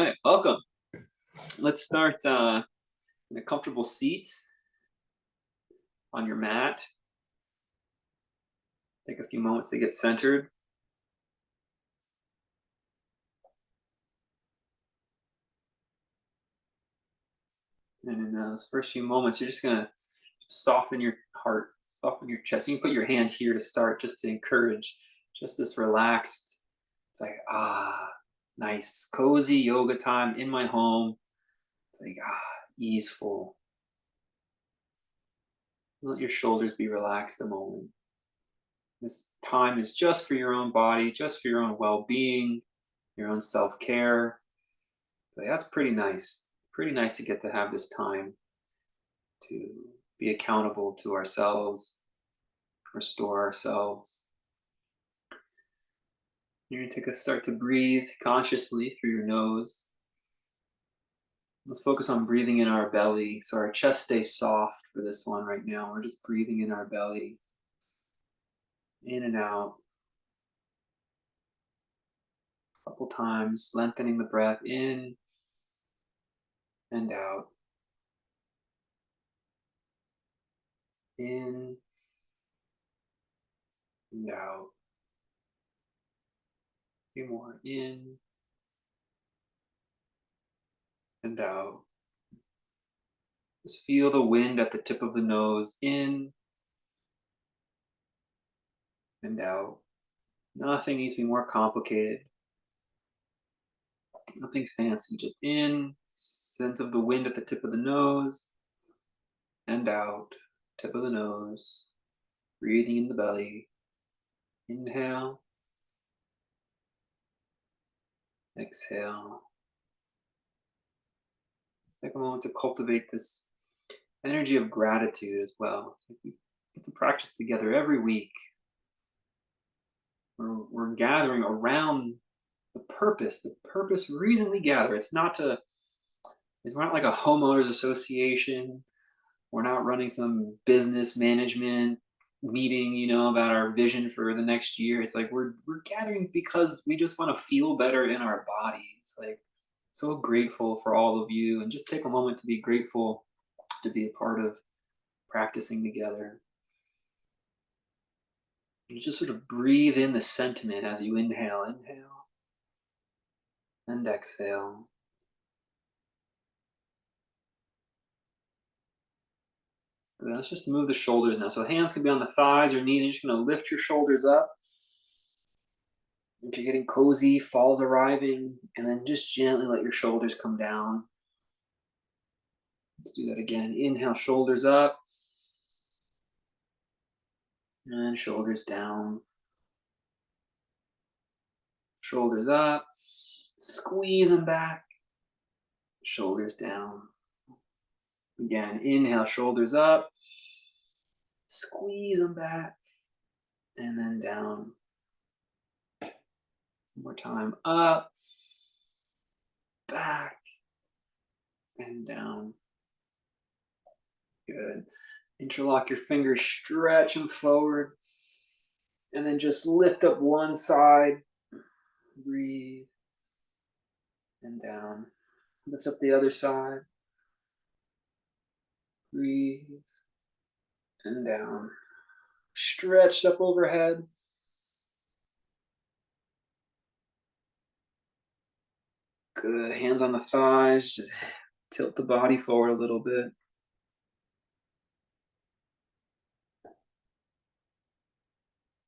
Hi, welcome. Let's start in a comfortable seat on your mat. Take a few moments to get centered. And in those first few moments, you're just going to soften your heart, soften your chest. You can put your hand here to start just to encourage just this relaxed. It's like, nice, cozy yoga time in my home. It's like, easeful. Let your shoulders be relaxed a moment. This time is just for your own body, just for your own well being, your own self care. That's pretty nice. Pretty nice to get to have this time to be accountable to ourselves, restore ourselves. You're going to start to breathe consciously through your nose. Let's focus on breathing in our belly so our chest stays soft for this one right now. We're just breathing in our belly, in and out, a couple times, lengthening the breath in and out, in and out. A few more, in and out. Just feel the wind at the tip of the nose, in and out. Nothing needs to be more complicated. Nothing fancy. Just in, sense of the wind at the tip of the nose, and out, tip of the nose. Breathing in the belly. Inhale, exhale. Take a moment to cultivate this energy of gratitude as well. It's like we get to practice together every week. We're gathering around the purpose reason we gather. We're not like a homeowners association. We're not running some business management meeting, about our vision for the next year. It's like we're gathering because we just want to feel better in our bodies. Like, so grateful for all of you, and just take a moment to be grateful to be a part of practicing together. You just sort of breathe in the sentiment as you inhale, and exhale. Let's just move the shoulders now. So hands can be on the thighs or knees. You're just going to lift your shoulders up. If you're getting cozy, fall's arriving, and then just gently let your shoulders come down. Let's do that again. Inhale, shoulders up, and shoulders down. Shoulders up, squeeze them back, shoulders down. Again, inhale, shoulders up, squeeze them back, and then down. One more time, up, back, and down. Good. Interlock your fingers, stretch them forward, and then just lift up one side. Breathe, and down. Lift up the other side. Breathe, and down. Stretched up overhead. Good. Hands on the thighs. Just tilt the body forward a little bit.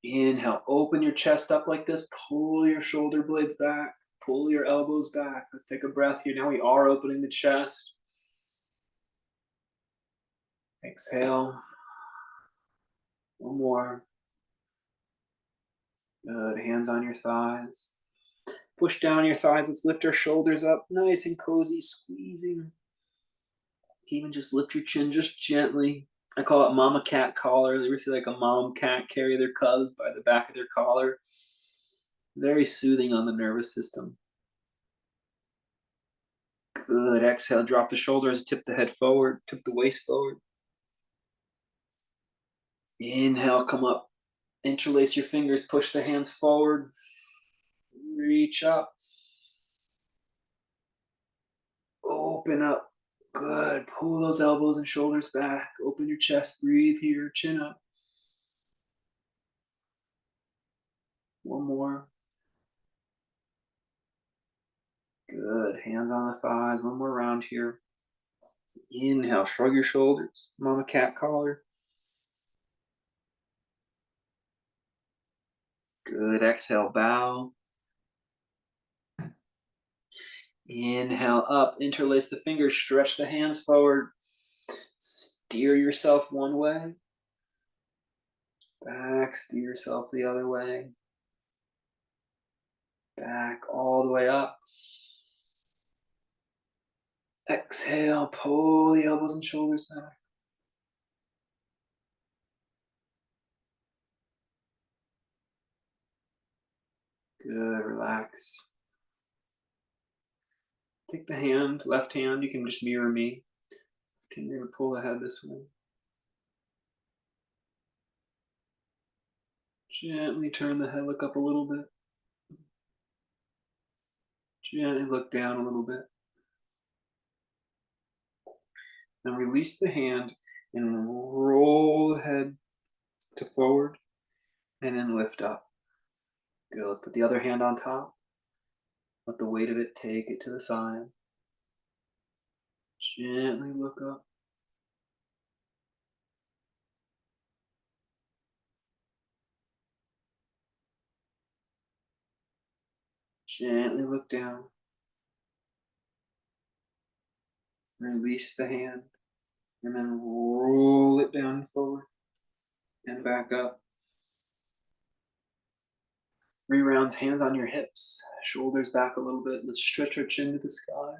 Inhale, open your chest up like this. Pull your shoulder blades back. Pull your elbows back. Let's take a breath here. Now we are opening the chest. Exhale. One more. Good. Hands on your thighs. Push down your thighs. Let's lift our shoulders up. Nice and cozy. Squeezing. Even just lift your chin just gently. I call it mama cat collar. You ever see like a mom cat carry their cubs by the back of their collar? Very soothing on the nervous system. Good. Exhale. Drop the shoulders. Tip the head forward. Tip the waist forward. Inhale. Come up. Interlace your fingers. Push the hands forward. Reach up. open up. Good. Pull those elbows and shoulders back. Open your chest. Breathe here. Chin up. One more. Good. Hands on the thighs. One more round here. Inhale. Shrug your shoulders. Mama cat collar. Good. Exhale. Bow. Inhale up. Interlace the fingers. Stretch the hands forward. Steer yourself one way. Back. Steer yourself the other way. Back all the way up. Exhale, pull the elbows and shoulders back. Good, relax. Take the hand, left hand, you can just mirror me. Continue to pull the head this way. Gently turn the head, look up a little bit. Gently look down a little bit. Then release the hand and roll the head to forward and then lift up. Good, let's put the other hand on top. Let the weight of it take it to the side. Gently look up. Gently look down. Release the hand. And then roll it down and forward. And back up. 3 rounds, hands on your hips. Shoulders back a little bit. Let's stretch our chin to the sky.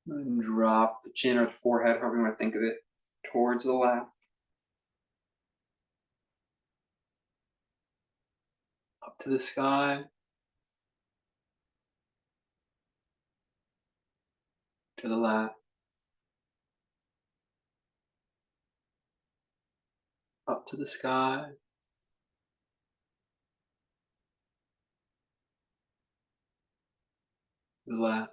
And drop the chin or the forehead, however you want to think of it, towards the lap. Up to the sky. To the lap. Up to the sky. To the lap.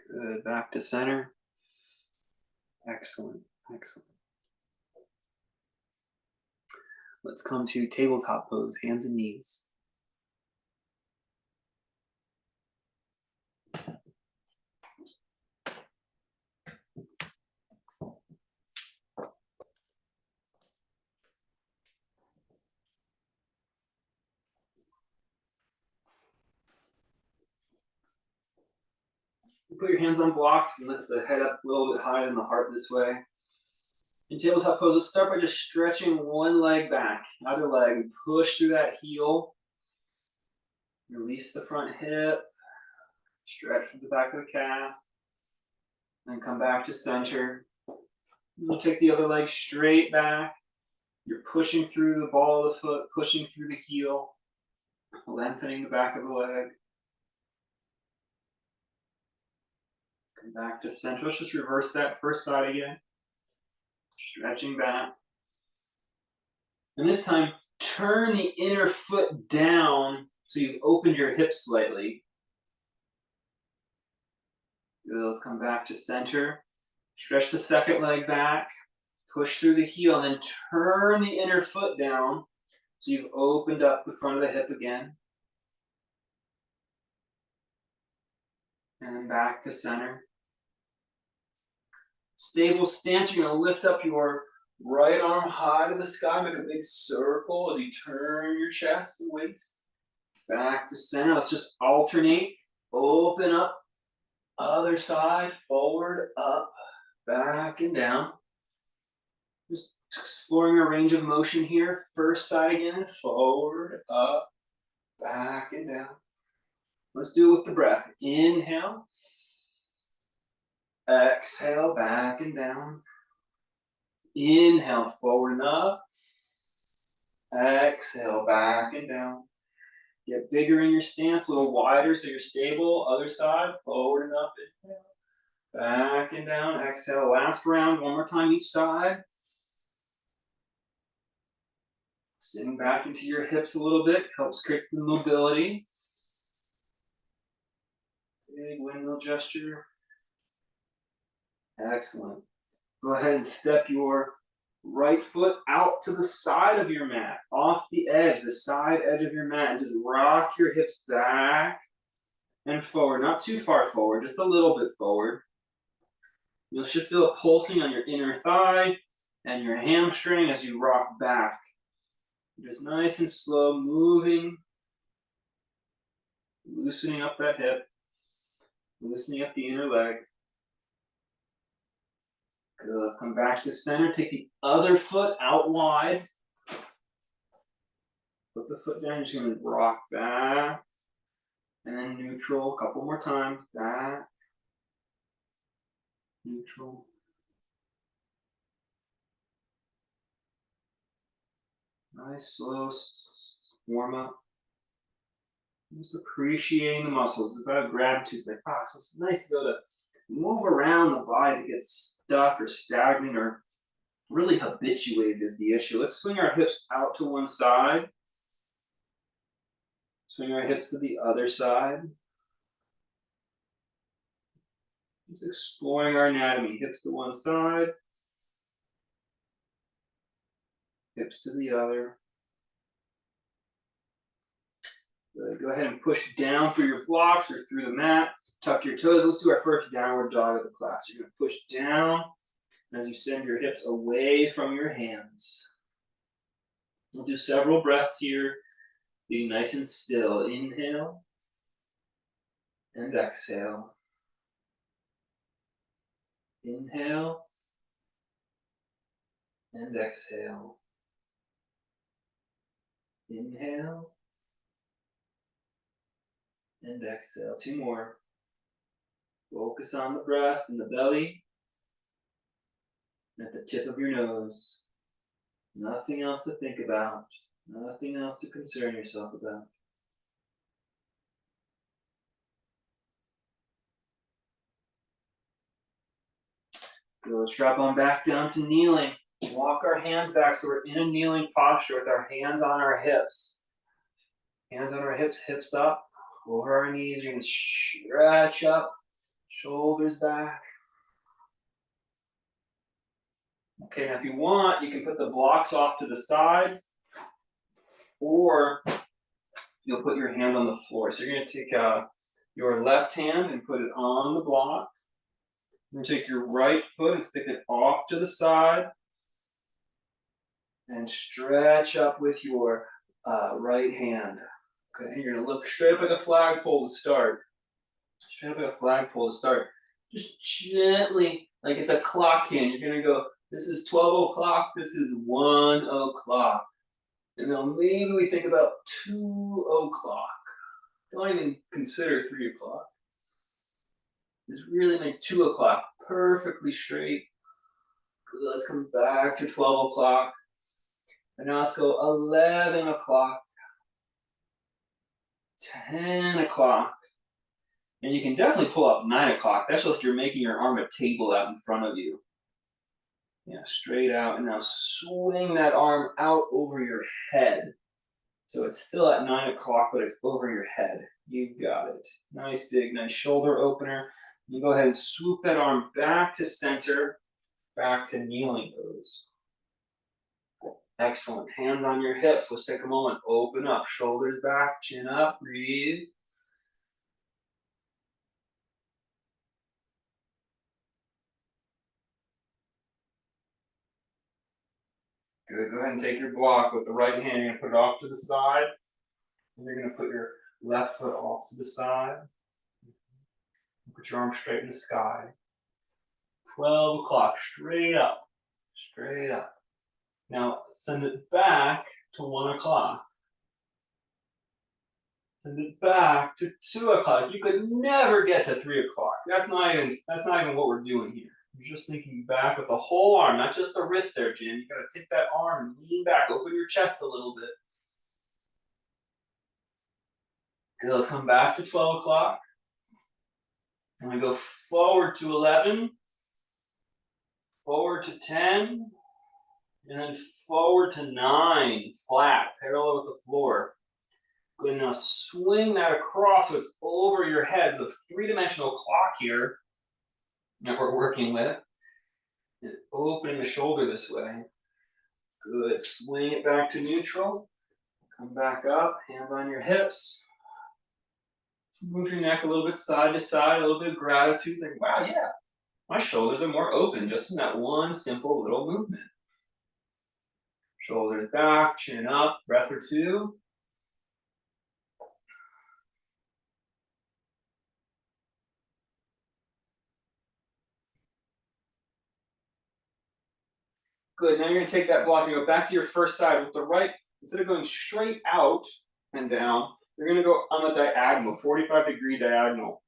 Good. Back to center. Excellent. Excellent. Let's come to tabletop pose, hands and knees. Put your hands on blocks. You can lift the head up a little bit higher than the heart this way. In tabletop pose, let's start by just stretching one leg back. Other leg, push through that heel. Release the front hip. Stretch from the back of the calf. Then come back to center. You'll take the other leg straight back. You're pushing through the ball of the foot, pushing through the heel, lengthening the back of the leg. Come back to center. Let's just reverse that first side again. Stretching back. And this time, turn the inner foot down so you've opened your hips slightly. Good. Let's come back to center. Stretch the second leg back. Push through the heel and then turn the inner foot down so you've opened up the front of the hip again. And then back to center. Stable stance, you're going to lift up your right arm high to the sky, make a big circle as you turn your chest and waist. Back to center, let's just alternate. Open up, other side, forward, up, back and down. Just exploring a range of motion here. First side again, forward, up, back and down. Let's do it with the breath. Inhale. Exhale, back and down. Inhale, forward and up. Exhale, back and down. Get bigger in your stance, a little wider so you're stable. Other side, forward and up. Inhale, back and down. Exhale, last round, one more time each side. Sitting back into your hips a little bit helps create the mobility. Big windmill gesture. Excellent. Go ahead and step your right foot out to the side of your mat, off the edge, the side edge of your mat, and just rock your hips back and forward. Not too far forward, just a little bit forward. You should feel a pulsing on your inner thigh and your hamstring as you rock back. Just nice and slow, moving, loosening up that hip, loosening up the inner leg. Good. Come back to center. Take the other foot out wide. Put the foot down. You're just going to rock back. And then neutral. A couple more times. Back. Neutral. Nice, slow warm up. Just appreciating the muscles. It's about gratitude. It's like, oh, so it's nice to go to move around the body to get stuck or stagnant or really habituated is the issue. Let's swing our hips out to one side. Swing our hips to the other side. Just exploring our anatomy. Hips to one side. Hips to the other. Good. Go ahead and push down through your blocks or through the mat. Tuck your toes. Let's do our first downward dog of the class. You're going to push down as you send your hips away from your hands. We'll do several breaths here. Be nice and still. Inhale and exhale. Inhale and exhale. Inhale and exhale. Two more. Focus on the breath in the belly, at the tip of your nose. Nothing else to think about. Nothing else to concern yourself about. Good. Let's drop on back down to kneeling. Walk our hands back so we're in a kneeling posture with our hands on our hips. Hands on our hips, hips up, over our knees. You're going to stretch up. Shoulders back. Okay, now if you want, you can put the blocks off to the sides, or you'll put your hand on the floor. So you're going to take your left hand and put it on the block. You're going to take your right foot and stick it off to the side, and stretch up with your right hand. Okay, you're going to look straight up like a flagpole to start. Straight up like a flagpole to start. Just gently, like it's a clock hand. You're going to go, this is 12 o'clock, this is 1 o'clock. And then maybe we think about 2 o'clock. Don't even consider 3 o'clock. Just really make 2 o'clock perfectly straight. Good. Let's come back to 12 o'clock. And now let's go 11 o'clock. 10 o'clock. And you can definitely pull up 9 o'clock. That's just you're making your arm a table out in front of you. Yeah, straight out. And now swing that arm out over your head. So it's still at 9 o'clock, but it's over your head. You got it. Nice big, nice shoulder opener. You go ahead and swoop that arm back to center, back to kneeling pose. Excellent. Hands on your hips. Let's take a moment. Open up. Shoulders back, chin up. Breathe. Good. Go ahead and take your block with the right hand. You're going to put it off to the side. And you're going to put your left foot off to the side. Put your arm straight in the sky. 12 o'clock. Straight up. Straight up. Now send it back to 1 o'clock. Send it back to 2 o'clock. You could never get to 3 o'clock. That's not even what we're doing here. You're just thinking back with the whole arm, not just the wrist there, Jim. You gotta take that arm and lean back, open your chest a little bit. Good, let's come back to 12 o'clock. And we go forward to 11, forward to 10, And then forward to 9, flat, parallel with the floor. Good, now swing that across so it's over your head. It's a three-dimensional clock here that we're working with. And opening the shoulder this way. Good, swing it back to neutral. Come back up, hands on your hips. Move your neck a little bit side to side, a little bit of gratitude. It's like, wow, yeah, my shoulders are more open just in that one simple little movement. Shoulders back, chin up, breath or two. Good, now you're gonna take that block and go back to your first side with the right, instead of going straight out and down, you're gonna go on a diagonal, 45-degree diagonal.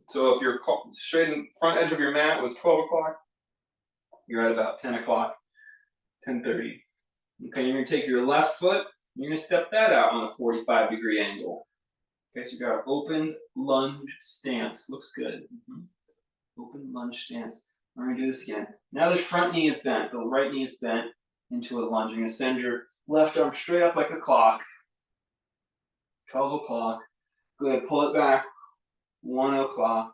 So if your straight in front edge of your mat was 12 o'clock, you're at about 10 o'clock, 10:30. Okay, you're gonna take your left foot, you're gonna step that out on a 45-degree angle. Okay, so you got an open lunge stance. Looks good. Open lunge stance. We're gonna do this again. Now the front knee is bent, the right knee is bent into a lunge. You're gonna send your left arm straight up like a clock. 12 o'clock. Good, pull it back. 1 o'clock.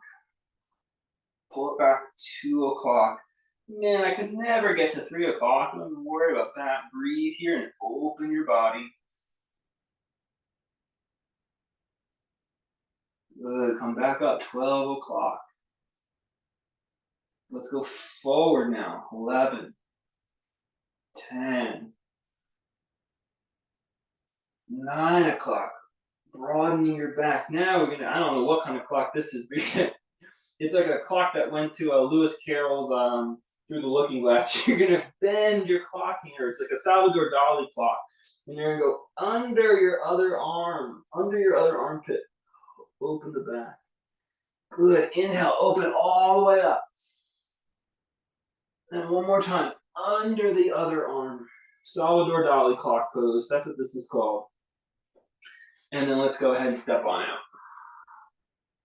Pull it back. 2 o'clock. Man, I could never get to 3 o'clock. Don't worry about that. Breathe here and open your body. Good, come back up. 12 o'clock. Let's go forward now. 11, 10, 9 o'clock. Broadening your back. Now we're gonna, I don't know what kind of clock this is. It's like a clock that went to Lewis Carroll's Through the Looking Glass. You're gonna bend your clock here. It's like a Salvador Dali clock. And you're gonna go under your other arm, under your other armpit. Open the back. Good. Inhale, open all the way up. And one more time, under the other arm. Salvador Dali clock pose. That's what this is called. And then let's go ahead and step on out.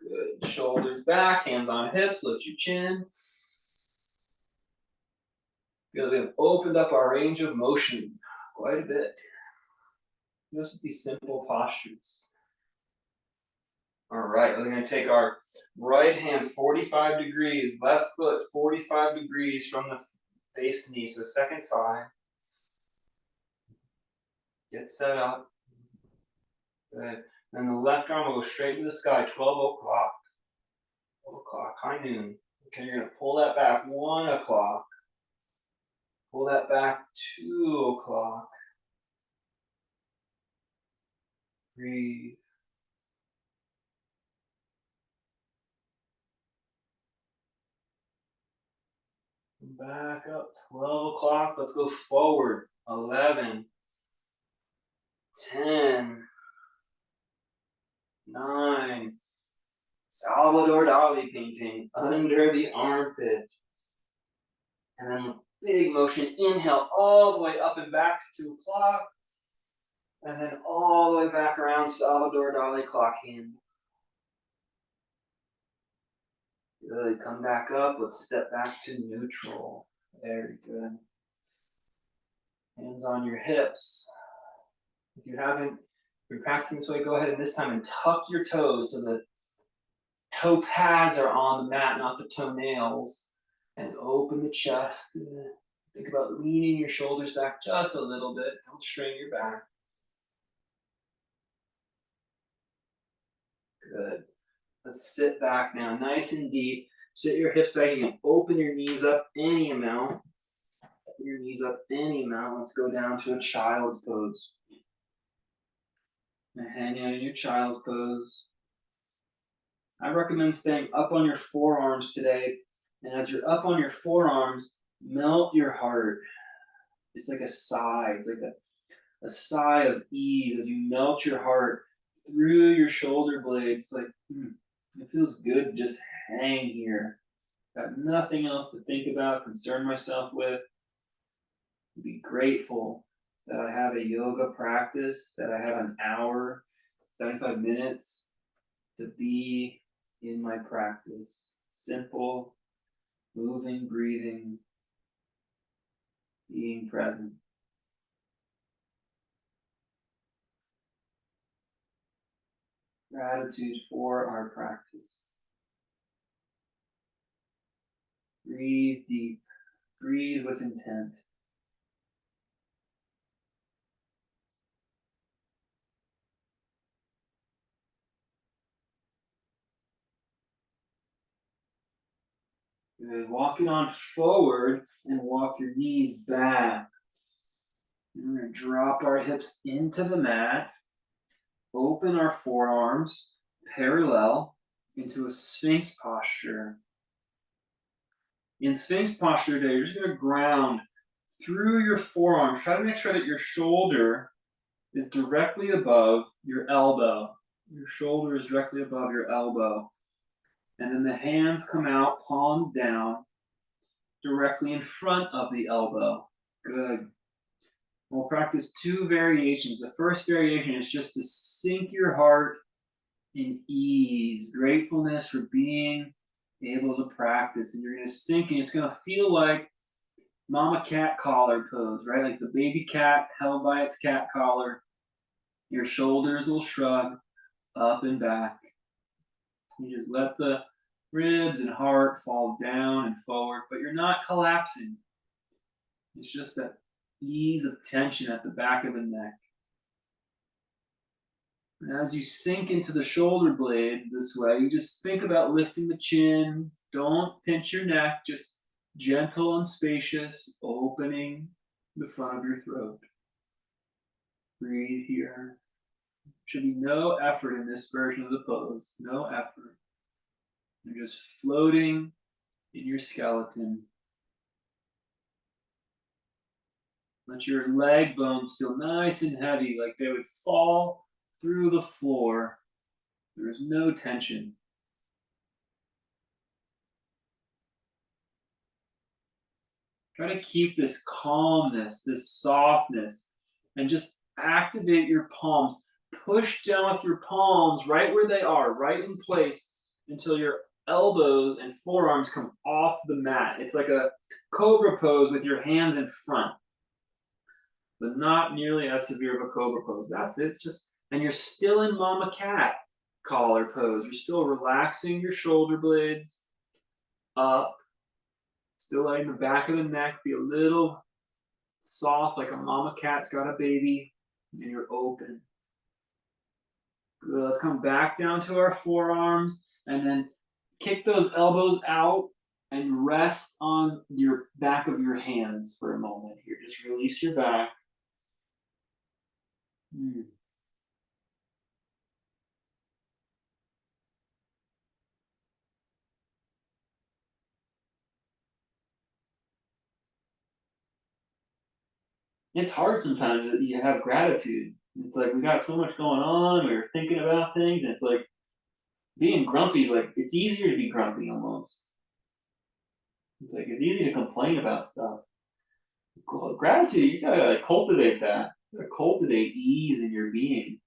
Good. Shoulders back, hands on hips, lift your chin. Good. We have opened up our range of motion quite a bit. Just with these simple postures. All right, we're going to take our right hand 45 degrees, left foot 45 degrees from the base knee, so second side. Get set up. Good. Then the left arm will go straight to the sky, 12 o'clock. 12 o'clock, high noon. Okay, you're going to pull that back, 1 o'clock. Pull that back, 2 o'clock. Breathe. Back up, 12 o'clock. Let's go forward, 11, 10, 9. Salvador Dali painting under the armpit. And then with big motion, inhale all the way up and back to 2 o'clock. And then all the way back around, Salvador Dali clock hand. Good, come back up. Let's step back to neutral. Very good. Hands on your hips. If you're practicing this way, go ahead and this time and tuck your toes so the toe pads are on the mat, not the toenails. And open the chest. Think about leaning your shoulders back just a little bit. Don't strain your back. Good. Let's sit back now, nice and deep. Sit your hips back. You can open your knees up any amount. Open your knees up any amount. Let's go down to a child's pose. And hang out in your child's pose. I recommend staying up on your forearms today. And as you're up on your forearms, melt your heart. It's like a sigh. It's like a sigh of ease as you melt your heart through your shoulder blades. It's like, it feels good to just hang here. Got nothing else to think about, concern myself with. Be grateful that I have a yoga practice, that I have an hour, 75 minutes to be in my practice. Simple, moving, breathing, being present. Gratitude for our practice. Breathe deep. Breathe with intent. Good. Walk it on forward and walk your knees back. And we're going to drop our hips into the mat. Open our forearms parallel into a Sphinx posture. In Sphinx posture today, you're just going to ground through your forearms. Try to make sure that your shoulder is directly above your elbow. Your shoulder is directly above your elbow. And then the hands come out, palms down, directly in front of the elbow. Good. We'll practice two variations. The first variation is just to sink your heart in ease, gratefulness for being able to practice. And you're going to sink, and it's going to feel like mama cat collar pose, right? Like the baby cat held by its cat collar. Your shoulders will shrug up and back. You just let the ribs and heart fall down and forward, but you're not collapsing. It's just that ease of tension at the back of the neck. And as you sink into the shoulder blades this way, you just think about lifting the chin. Don't pinch your neck, just gentle and spacious, opening the front of your throat. Breathe here. Should be no effort in this version of the pose, no effort. You're just floating in your skeleton. Let your leg bones feel nice and heavy, like they would fall through the floor. There's no tension. Try to keep this calmness, this softness, and just activate your palms. Push down with your palms right where they are, right in place, until your elbows and forearms come off the mat. It's like a cobra pose with your hands in front, but not nearly as severe of a cobra pose. That's it. It's just, and you're still in mama cat collar pose. You're still relaxing your shoulder blades up, still letting the back of the neck be a little soft, like a mama cat's got a baby, and you're open. Good. Let's come back down to our forearms, and then kick those elbows out and rest on your back of your hands for a moment here. Just release your back. It's hard sometimes that you have gratitude. It's like we got so much going on, we were thinking about things, and it's like being grumpy is like it's easier to be grumpy almost. It's like it's easy to complain about stuff. Gratitude, you gotta like cultivate that. You gotta cultivate ease in your being.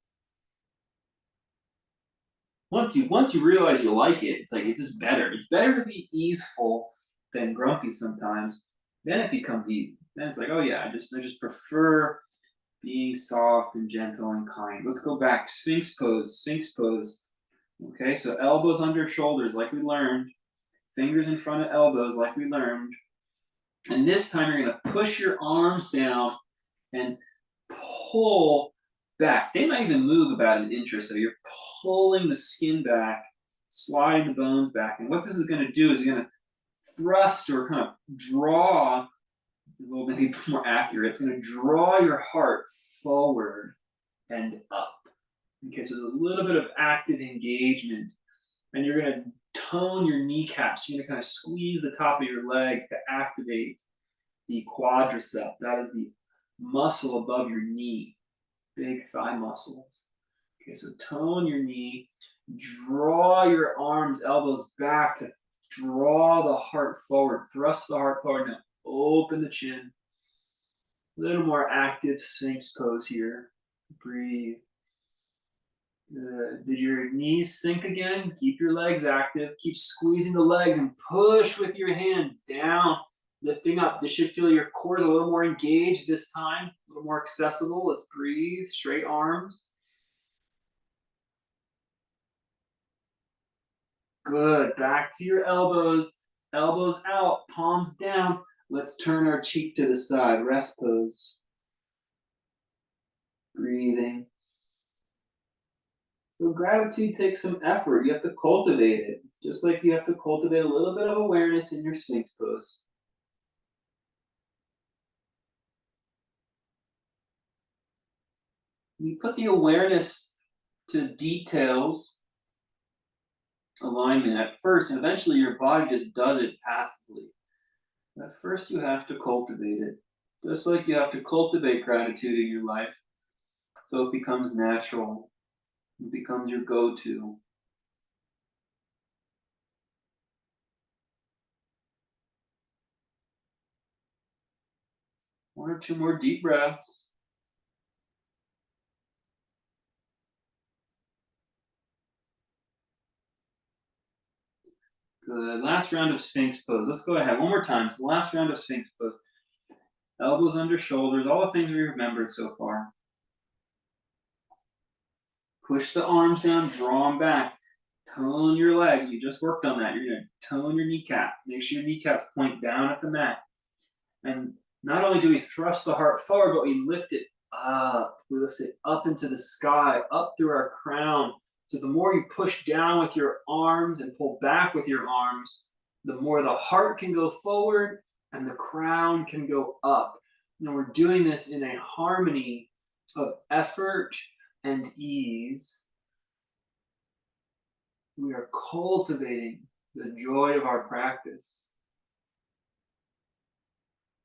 Once you realize you like it, it's like it's just better. It's better to be easeful than grumpy sometimes. Then it becomes easy. Then it's like, oh yeah, I just prefer being soft and gentle and kind. Let's go back. Sphinx pose. Sphinx pose. Okay, so elbows under shoulders, like we learned. Fingers in front of elbows, like we learned. And this time you're going to push your arms down and pull back. They might even move about an inch or so. You're pulling the skin back, sliding the bones back. And what this is going to do is you're going to thrust or kind of draw, a little maybe more accurate, it's going to draw your heart forward and up. Okay, so there's a little bit of active engagement. And you're going to tone your kneecaps. You're going to kind of squeeze the top of your legs to activate the quadricep. That is the muscle above your knee, big thigh muscles. Okay, so tone your knee, draw your arms, elbows back to draw the heart forward, thrust the heart forward. Now open the chin. A little more active Sphinx pose here. Breathe. Good. Did your knees sink again? Keep your legs active. Keep squeezing the legs and push with your hands down, lifting up. This should feel your core is a little more engaged this time, a little more accessible. Let's breathe. Straight arms. Good. Back to your elbows. Elbows out, palms down. Let's turn our cheek to the side. Rest pose. Breathing. So gratitude takes some effort. You have to cultivate it, just like you have to cultivate a little bit of awareness in your Sphinx pose. You put the awareness to details, alignment at first, and eventually your body just does it passively. At first, you have to cultivate it, just like you have to cultivate gratitude in your life so it becomes natural, it becomes your go to. One or two more deep breaths. Good. Last round of Sphinx pose. Let's go ahead. One more time. So, last round of Sphinx pose. Elbows under shoulders, all the things we remembered so far. Push the arms down, draw them back. Tone your legs. You just worked on that. You're going to tone your kneecap. Make sure your kneecaps point down at the mat. And not only do we thrust the heart forward, but we lift it up. We lift it up into the sky, up through our crown. So the more you push down with your arms and pull back with your arms, the more the heart can go forward and the crown can go up. And we're doing this in a harmony of effort and ease. We are cultivating the joy of our practice.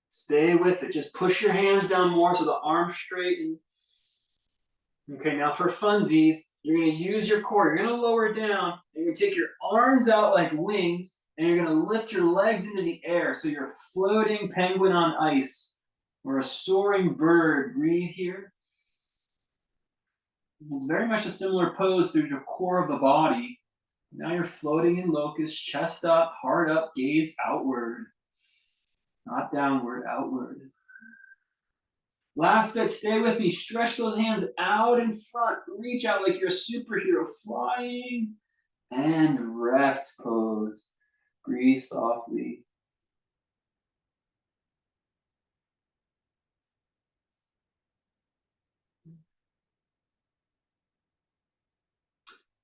Stay with it. Just push your hands down more so the arms straighten. Okay, now for funsies, you're going to use your core. You're going to lower down, and you're going to take your arms out like wings, and you're going to lift your legs into the air. So you're a floating penguin on ice or a soaring bird. Breathe here. It's very much a similar pose through the core of the body. Now you're floating in locust, chest up, heart up, gaze outward. Not downward, outward. Last bit, stay with me. Stretch those hands out in front. Reach out like you're a superhero flying. And rest pose. Breathe softly.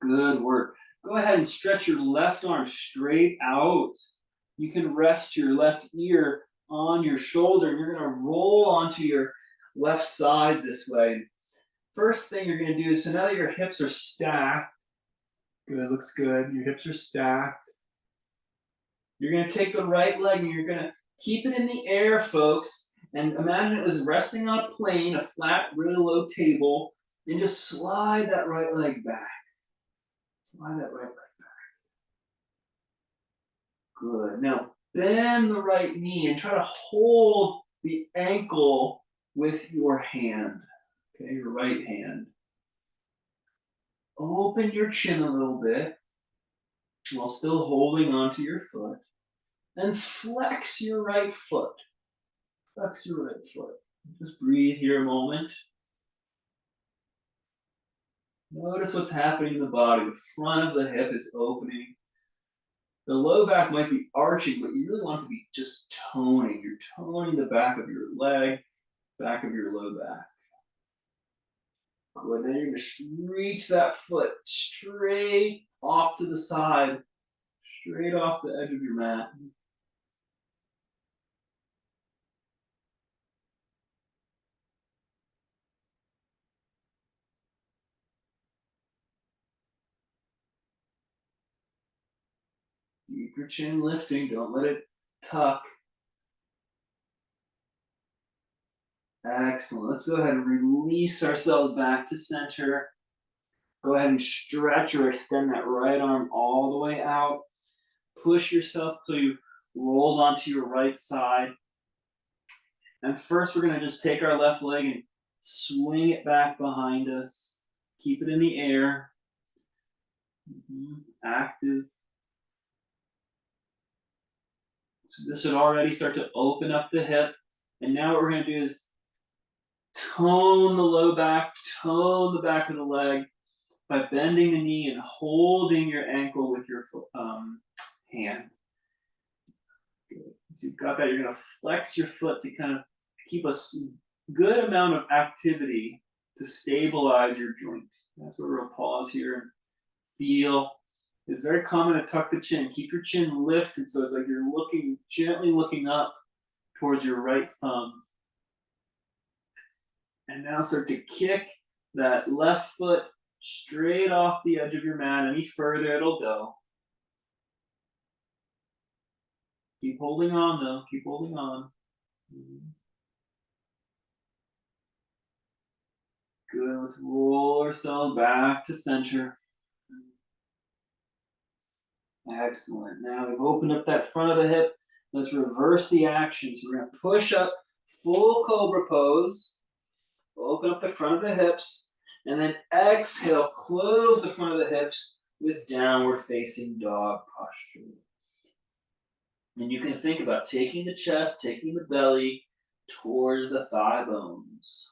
Good work. Go ahead and stretch your left arm straight out. You can rest your left ear on your shoulder. You're going to roll onto your left side this way. First thing you're going to do is, so now that your hips are stacked, good, looks good, your hips are stacked, you're going to take the right leg and you're going to keep it in the air, folks, and imagine it was resting on a plane, a flat, really low table, and just slide that right leg back. Slide that right leg back. Good. Now, bend the right knee and try to hold the ankle with your hand, okay, your right hand. Open your chin a little bit while still holding onto your foot. And flex your right foot. Flex your right foot. Just breathe here a moment. Notice what's happening in the body. The front of the hip is opening. The low back might be arching, but you really want to be just toning. You're toning the back of your leg, back of your low back. Good. Then you're going to reach that foot straight off to the side, straight off the edge of your mat. Keep your chin lifting. Don't let it tuck. Excellent. Let's go ahead and release ourselves back to center. Go ahead and stretch or extend that right arm all the way out. Push yourself so you rolled onto your right side. And first, we're going to just take our left leg and swing it back behind us. Keep it in the air. Active. So this would already start to open up the hip. And now what we're going to do is tone the low back, tone the back of the leg by bending the knee and holding your ankle with your hand. So you've got that, you're gonna flex your foot to kind of keep a good amount of activity to stabilize your joint. That's where we'll pause here and feel. It's very common to tuck the chin. Keep your chin lifted so it's like you're gently looking up towards your right thumb. And now start to kick that left foot straight off the edge of your mat. Any further, it'll go. Keep holding on though, keep holding on. Good, let's roll ourselves back to center. Excellent, now we've opened up that front of the hip. Let's reverse the action. So we're gonna push up, full cobra pose. Open up the front of the hips, and then exhale, close the front of the hips with downward facing dog posture. And you can think about taking the chest, taking the belly towards the thigh bones.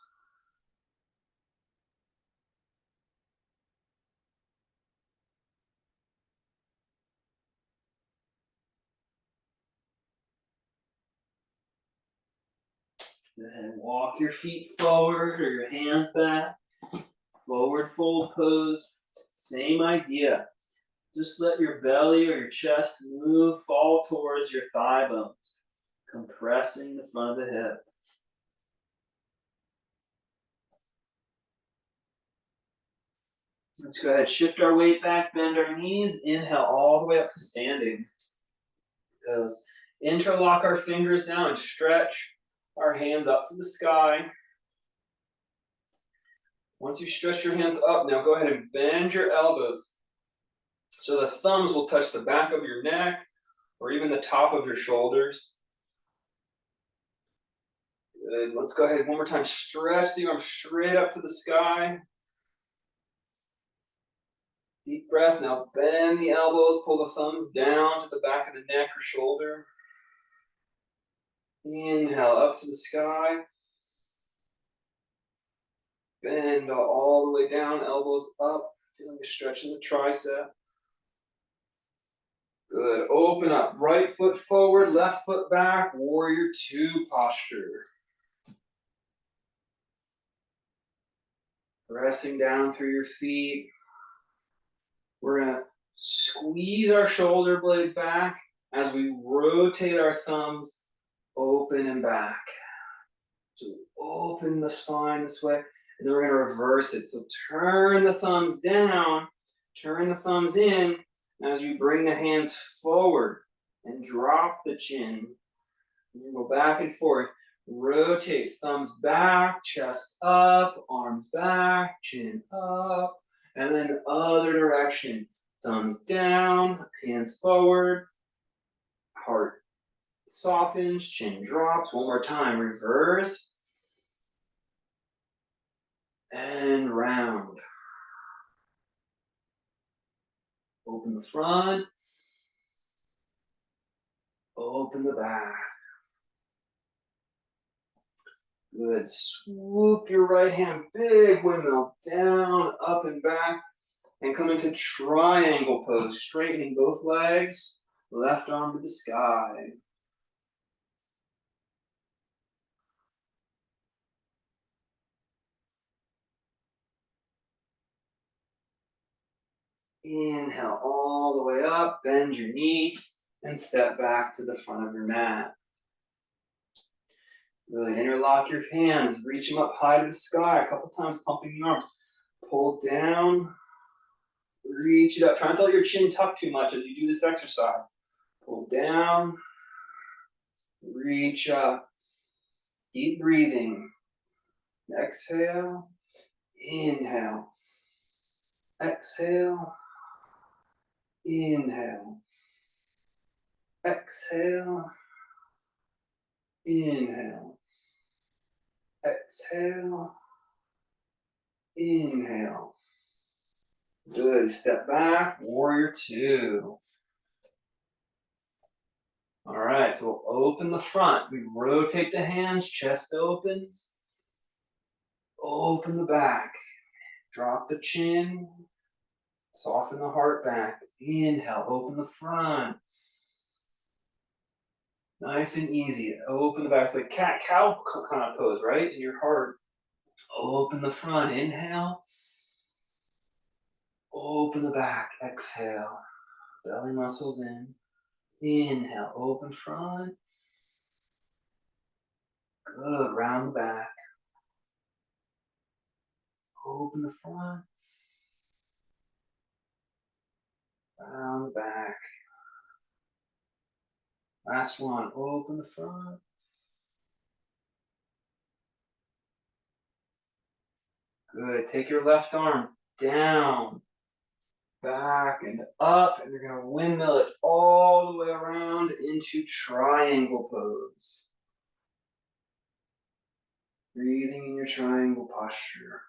Go ahead and walk your feet forward or your hands back. Forward fold pose, same idea. Just let your belly or your chest move, fall towards your thigh bones, compressing the front of the hip. Let's go ahead, shift our weight back, bend our knees, inhale all the way up to standing. Goes. Interlock our fingers now and stretch our hands up to the sky. Once you stretch your hands up, now go ahead and bend your elbows. So the thumbs will touch the back of your neck or even the top of your shoulders. Good. Let's go ahead one more time. Stretch the arms straight up to the sky. Deep breath. Now bend the elbows, pull the thumbs down to the back of the neck or shoulder. Inhale up to the sky. Bend all the way down, elbows up. Feeling a stretch in the tricep. Good. Open up. Right foot forward, left foot back. Warrior two posture. Pressing down through your feet. We're going to squeeze our shoulder blades back as we rotate our thumbs open and back. So open the spine this way, and then we're going to reverse it. So turn the thumbs down, turn the thumbs in as you bring the hands forward and drop the chin. And you go back and forth. Rotate, thumbs back, chest up, arms back, chin up. And then other direction. Thumbs down, hands forward, heart softens, chin drops. One more time. Reverse. And round. Open the front. Open the back. Good. Swoop your right hand, big windmill, down, up and back, and come into triangle pose, straightening both legs, left arm to the sky. Inhale all the way up, bend your knee, and step back to the front of your mat. Really interlock your hands, reach them up high to the sky, a couple times pumping the arms. Pull down, reach it up. Try not to let your chin tuck too much as you do this exercise. Pull down, reach up. Deep breathing. Exhale, inhale. Exhale, inhale. Exhale, inhale. Exhale, inhale. Good. Step back, warrior two. All right, so we'll open the front. We rotate the hands, chest opens. Open the back. Drop the chin. Soften the heart back. Inhale, open the front. Nice and easy. Open the back. It's like cat-cow kind of pose, right? In your heart. Open the front. Inhale. Open the back. Exhale. Belly muscles in. Inhale. Open front. Good. Round the back. Open the front. Round the back. Last one. Open the front. Good. Take your left arm down, back, and up, and you're going to windmill it all the way around into triangle pose. Breathing in your triangle posture.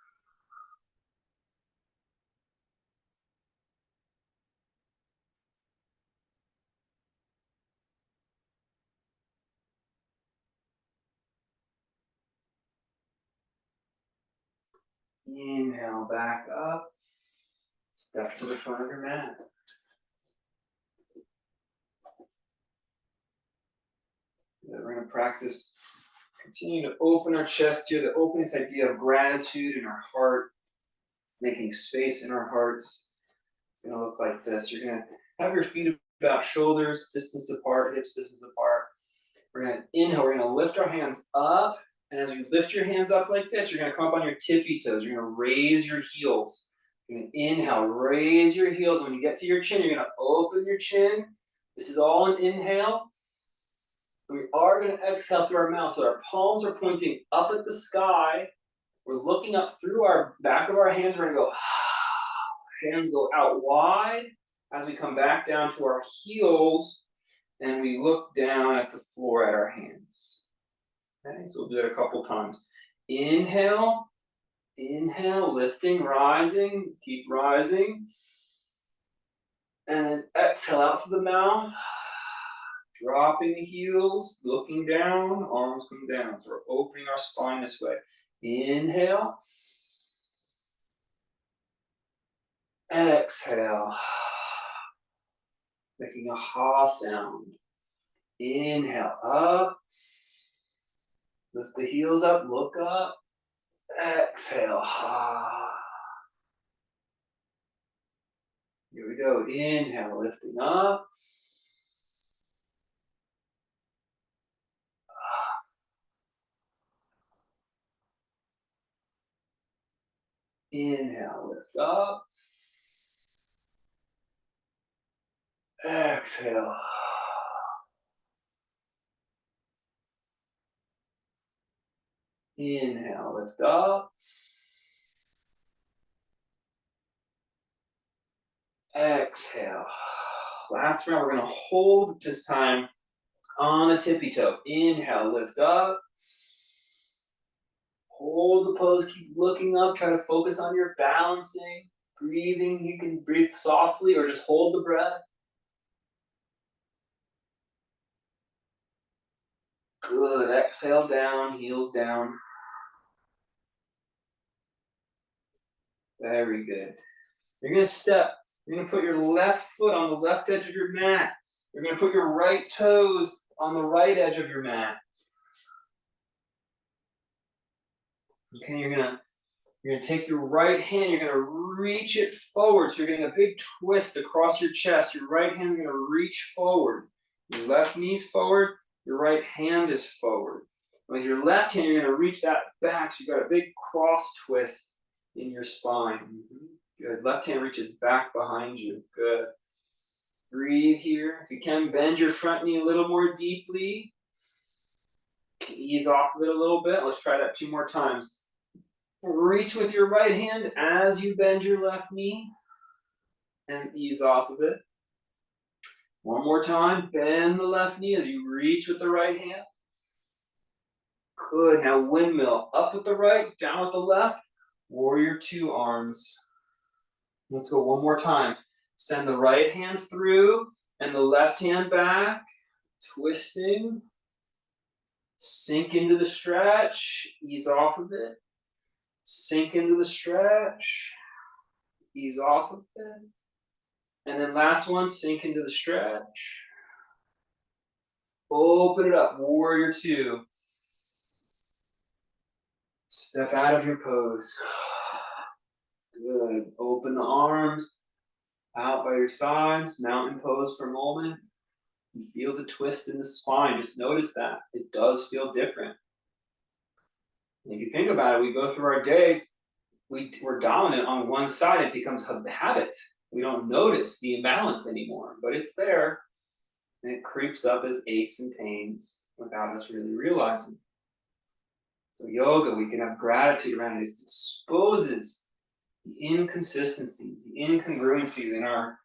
Inhale, back up. Step to the front of your mat. We're going to practice, continue to open our chest here, to open this idea of gratitude in our heart, making space in our hearts. It's going to look like this. You're going to have your feet about shoulders, distance apart, hips distance apart. We're going to inhale, we're going to lift our hands up. And as you lift your hands up like this, you're going to come up on your tippy toes. You're going to raise your heels. You're going to inhale, raise your heels. When you get to your chin, you're going to open your chin. This is all an inhale. We are going to exhale through our mouth. So our palms are pointing up at the sky. We're looking up through our back of our hands. We're going to go, hands go out wide as we come back down to our heels. And we look down at the floor at our hands. Okay, so we'll do it a couple times. Inhale, inhale, lifting, rising, keep rising. And then exhale out through the mouth, dropping the heels, looking down, arms come down. So we're opening our spine this way. Inhale, exhale, making a ha sound. Inhale, up. Lift the heels up, look up. Exhale, ha. Here we go. Inhale, lifting up. Inhale, lift up. Exhale. Inhale, lift up. Exhale. Last round, we're going to hold this time on a tippy toe. Inhale, lift up. Hold the pose, keep looking up, try to focus on your balancing, breathing. You can breathe softly or just hold the breath. Good, exhale down, heels down. Very good. You're gonna step, you're gonna put your left foot on the left edge of your mat. You're gonna put your right toes on the right edge of your mat. Okay, you're gonna take your right hand, you're gonna reach it forward. So you're getting a big twist across your chest. Your right hand's gonna reach forward. Your left knee's forward, your right hand is forward. With your left hand, you're gonna reach that back. So you got a big cross twist in your spine. Good. Left hand reaches back behind you. Good. Breathe here. If you can, bend your front knee a little more deeply. Ease off of it a little bit. Let's try that 2 more times. Reach with your right hand as you bend your left knee and ease off of it. 1 more time. Bend the left knee as you reach with the right hand. Good. Now windmill. Up with the right, down with the left. Warrior 2 arms. Let's go 1 more time. Send the right hand through and the left hand back. Twisting. Sink into the stretch. Ease off of it. Sink into the stretch. Ease off of bed. And then last one, sink into the stretch. Open it up, warrior two. Step out of your pose. Good. Open the arms out by your sides. Mountain pose for a moment. You feel the twist in the spine. Just notice that. It does feel different. And if you think about it, we go through our day, we're dominant on one side. It becomes a habit. We don't notice the imbalance anymore, but it's there. And it creeps up as aches and pains without us really realizing. So yoga, we can have gratitude around it. It exposes the inconsistencies, the incongruencies in our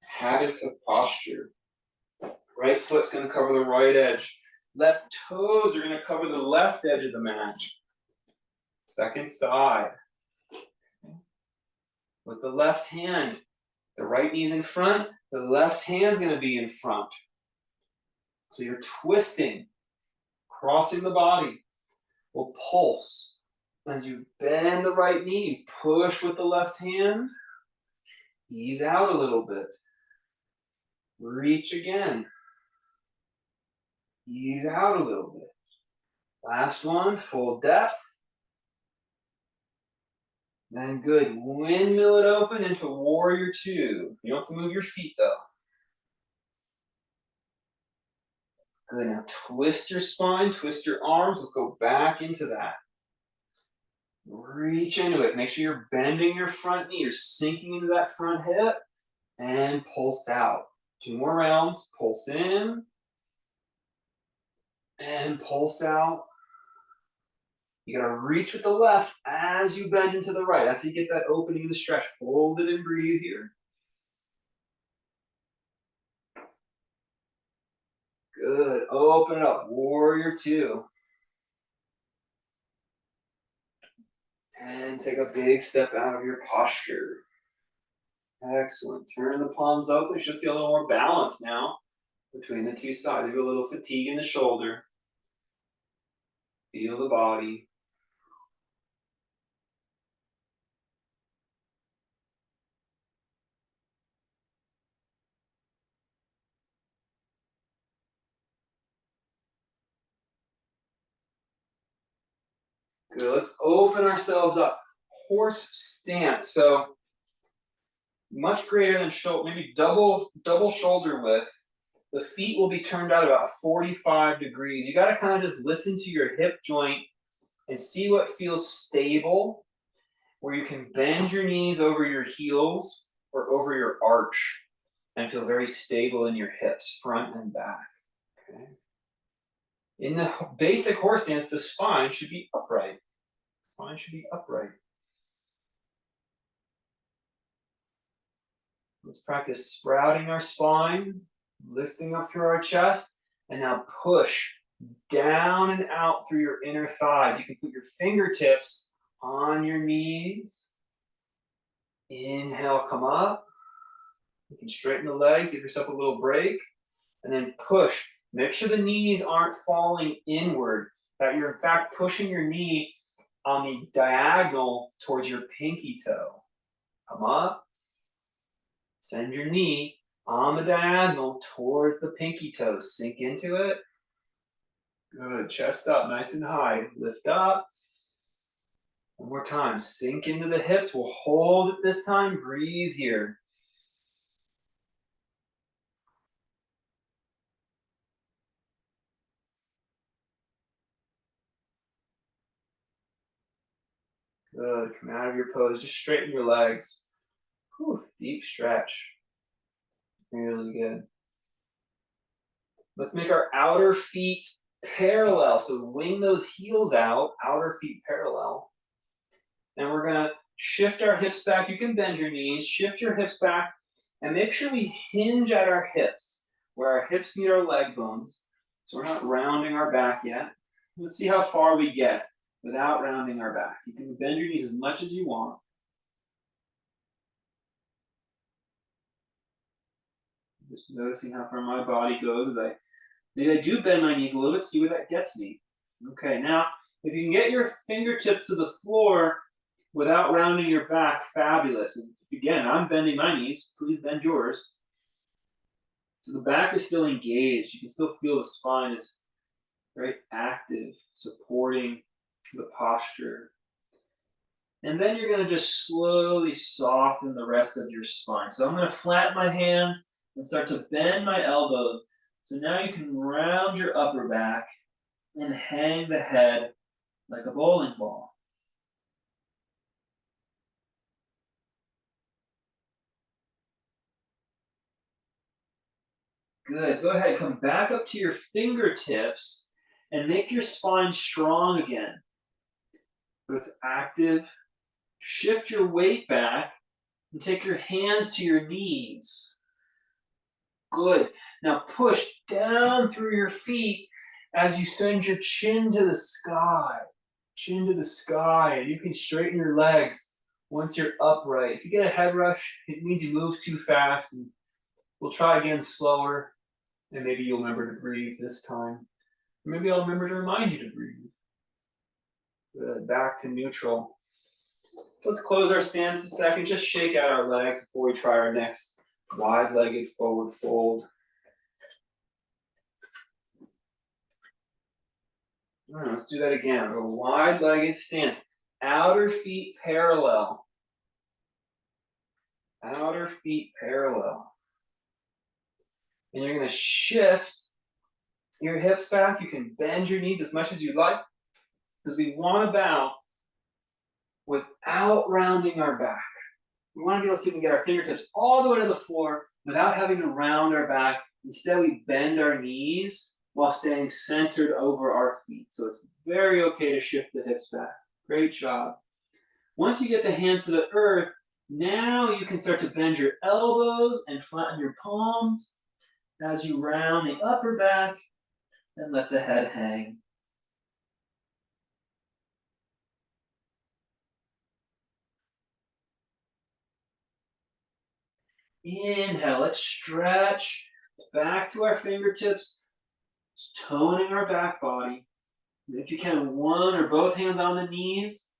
habits of posture. Right foot's going to cover the right edge. Left toes are going to cover the left edge of the mat. Second side. With the left hand, the right knee's in front, the left hand's going to be in front. So you're twisting, crossing the body. We'll pulse. As you bend the right knee, push with the left hand. Ease out a little bit. Reach again. Ease out a little bit. Last one, full depth. Then good. Windmill it open into warrior two. You don't have to move your feet though. Good. Now twist your spine, twist your arms. Let's go back into that. Reach into it. Make sure you're bending your front knee. You're sinking into that front hip and pulse out. 2 more rounds. Pulse in and pulse out. You gotta reach with the left as you bend into the right. That's how you get that opening in the stretch. Hold it and breathe here. Good. Open it up. Warrior two. And take a big step out of your posture. Excellent. Turn the palms open. You should feel a little more balance now between the two sides. Maybe a little fatigue in the shoulder. Feel the body. Good. Let's open ourselves up. Horse stance. So much greater than shoulder, maybe double shoulder width. The feet will be turned out about 45 degrees. You got to kind of just listen to your hip joint and see what feels stable, where you can bend your knees over your heels or over your arch and feel very stable in your hips, front and back. Okay. In the basic horse stance, the spine should be upright. Spine should be upright. Let's practice sprouting our spine, lifting up through our chest, and now push down and out through your inner thighs. You can put your fingertips on your knees. Inhale, come up. You can straighten the legs, give yourself a little break, and then push. Make sure the knees aren't falling inward, that you're in fact pushing your knee on the diagonal towards your pinky toe. Come up. Send your knee on the diagonal towards the pinky toes. Sink into it. Good. Chest up, nice and high. Lift up. One more time. Sink into the hips. We'll hold it this time. Breathe here. Good. Come out of your pose. Just straighten your legs. Whew, deep stretch. Really good. Let's make our outer feet parallel. So wing those heels out, outer feet parallel. And we're going to shift our hips back. You can bend your knees, shift your hips back, and make sure we hinge at our hips, where our hips meet our leg bones. So we're not rounding our back yet. Let's see how far we get without rounding our back. You can bend your knees as much as you want. Just noticing how far my body goes as maybe I do bend my knees a little bit, see where that gets me. Okay, now, if you can get your fingertips to the floor, without rounding your back, fabulous. And again, I'm bending my knees. Please bend yours. So the back is still engaged. You can still feel the spine is very active, supporting the posture. And then you're going to just slowly soften the rest of your spine. So I'm going to flatten my hands and start to bend my elbows. So now you can round your upper back and hang the head like a bowling ball. Good. Go ahead. Come back up to your fingertips and make your spine strong again. So it's active. Shift your weight back and take your hands to your knees. Good. Now push down through your feet as you send your chin to the sky. Chin to the sky. And you can straighten your legs once you're upright. If you get a head rush, it means you move too fast. And we'll try again slower. And maybe you'll remember to breathe this time. Maybe I'll remember to remind you to breathe. Good. Back to neutral. Let's close our stance a second. Just shake out our legs before we try our next wide-legged forward fold. All right, let's do that again. A wide-legged stance. Outer feet parallel. Outer feet parallel. And you're going to shift your hips back. You can bend your knees as much as you like because we want to bow without rounding our back. We want to be able to see if we can get our fingertips all the way to the floor without having to round our back. Instead, we bend our knees while staying centered over our feet. So it's very okay to shift the hips back. Great job. Once you get the hands to the earth, now you can start to bend your elbows and flatten your palms as you round the upper back and let the head hang. Inhale, let's stretch back to our fingertips, toning our back body. If you can, one or both hands on the knees.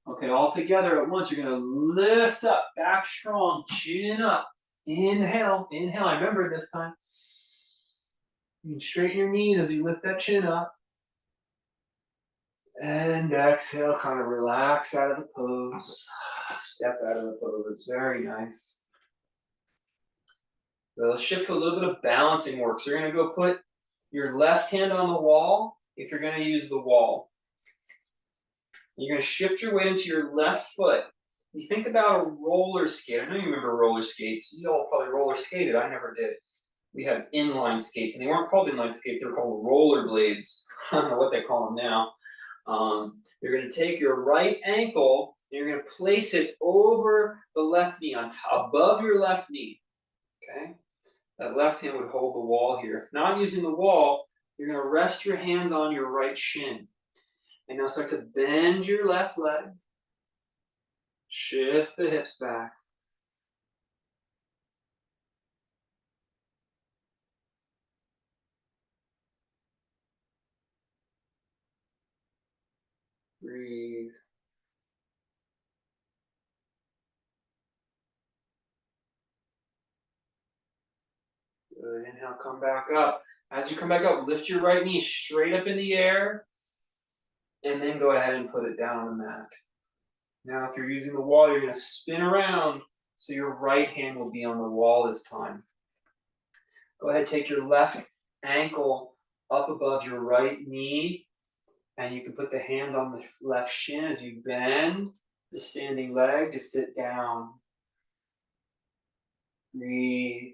Okay, all together at once, you're going to lift up, back strong, chin up. Inhale, inhale. I remember this time. You can straighten your knees as you lift that chin up. And exhale, kind of relax out of the pose. Step out of the pose. Very nice. So let's shift to a little bit of balancing work. So you're going to go put your left hand on the wall if you're going to use the wall. You're going to shift your weight into your left foot. You think about a roller skate. I know you remember roller skates. You all probably roller skated. I never did. We had inline skates, and they weren't called inline skates. They were called roller blades. I don't know what they call them now. You're going to take your right ankle, and you're going to place it over the left knee, on top, above your left knee. Okay? That left hand would hold the wall here. If not using the wall, you're going to rest your hands on your right shin. And now start to bend your left leg. Shift the hips back. Breathe. Good. Inhale, come back up. As you come back up, lift your right knee straight up in the air. And then go ahead and put it down on the mat. Now, if you're using the wall, you're going to spin around so your right hand will be on the wall this time. Go ahead, take your left ankle up above your right knee. And you can put the hands on the left shin as you bend the standing leg to sit down. Breathe.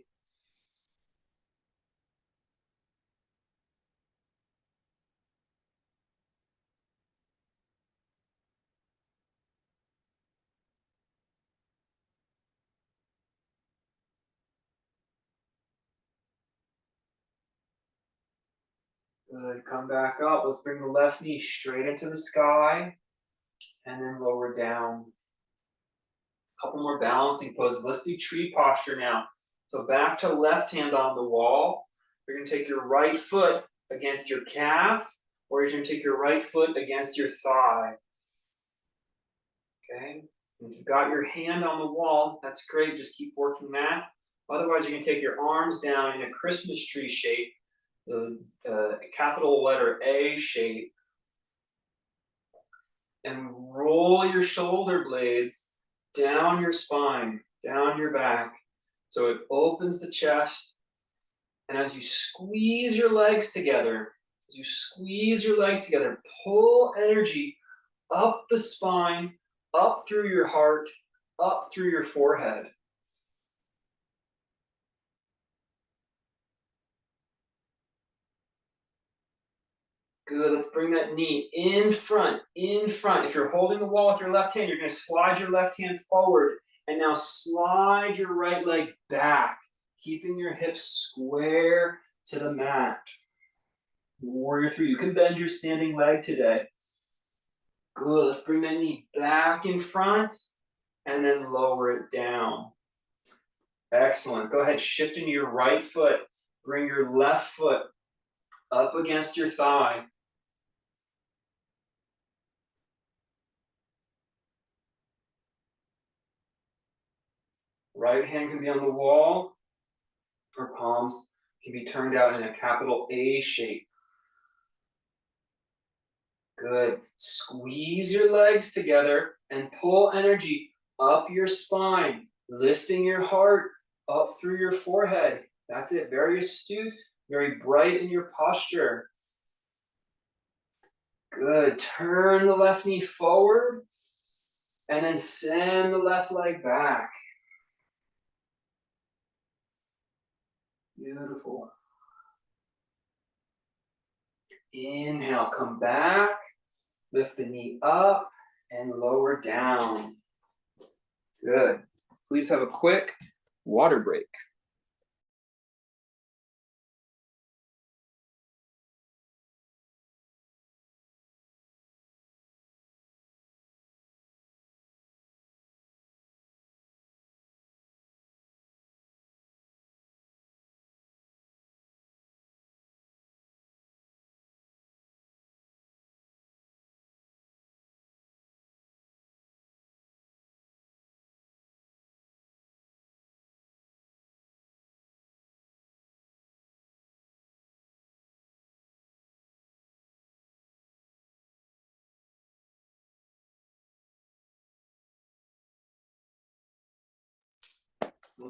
Good. Come back up. Let's bring the left knee straight into the sky and then lower down. A couple more balancing poses. Let's do tree posture now. So back to left hand on the wall. You're going to take your right foot against your calf, or you're going to take your right foot against your thigh. Okay? If you've got your hand on the wall, that's great. Just keep working that. Otherwise, you can take your arms down in a Christmas tree shape, the capital letter A shape, and roll your shoulder blades down your spine, down your back. So it opens the chest. And as you squeeze your legs together, pull energy up the spine, up through your heart, up through your forehead. Good, let's bring that knee in front, in front. If you're holding the wall with your left hand, you're gonna slide your left hand forward, and now slide your right leg back, keeping your hips square to the mat. Warrior three, you can bend your standing leg today. Good, let's bring that knee back in front, and then lower it down. Excellent, go ahead, shift into your right foot. Bring your left foot up against your thigh. Right hand can be on the wall, or palms can be turned out in a capital A shape. Good. Squeeze your legs together and pull energy up your spine, lifting your heart up through your forehead. That's it. Very astute, very bright in your posture. Good. Turn the left knee forward and then send the left leg back. Beautiful. Inhale, come back, lift the knee up and lower down. Good. Please have a quick water break.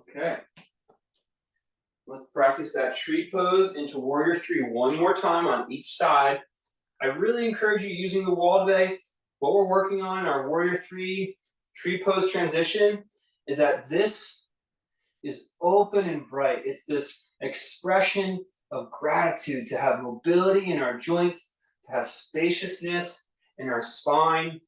Okay. Let's practice that tree pose into warrior three one more time on each side. I really encourage you using the wall today. What we're working on in our warrior three tree pose transition is that this is open and bright. It's this expression of gratitude to have mobility in our joints, to have spaciousness in our spine,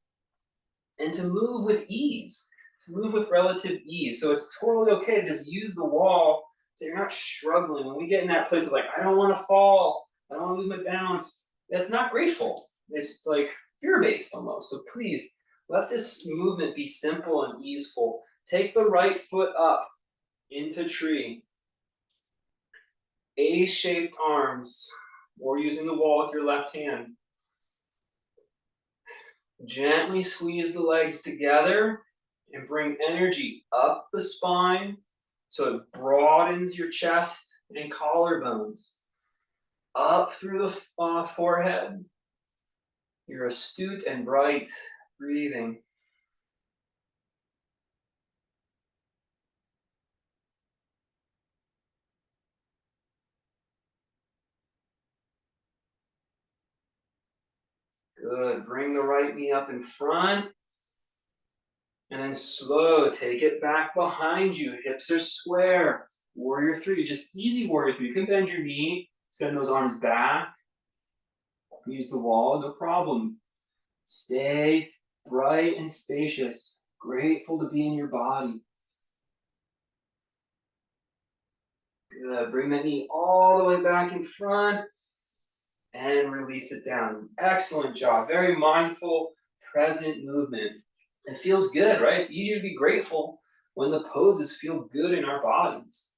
and to move with ease, to move with relative ease. So it's totally okay to just use the wall so you're not struggling. When we get in that place of like, I don't want to fall, I don't want to lose my balance, that's not grateful. It's like fear-based almost. So please let this movement be simple and easeful. Take the right foot up into tree. A-shaped arms, or using the wall with your left hand. Gently squeeze the legs together and bring energy up the spine so it broadens your chest and collarbones. Up through the forehead. You're astute and bright, breathing. Good. Bring the right knee up in front. And then slow, take it back behind you. Hips are square. Warrior three, just easy warrior three. You can bend your knee, send those arms back. Use the wall, no problem. Stay bright and spacious. Grateful to be in your body. Good. Bring that knee all the way back in front and release it down. Excellent job. Very mindful, present movement. It feels good, right? It's easier to be grateful when the poses feel good in our bodies.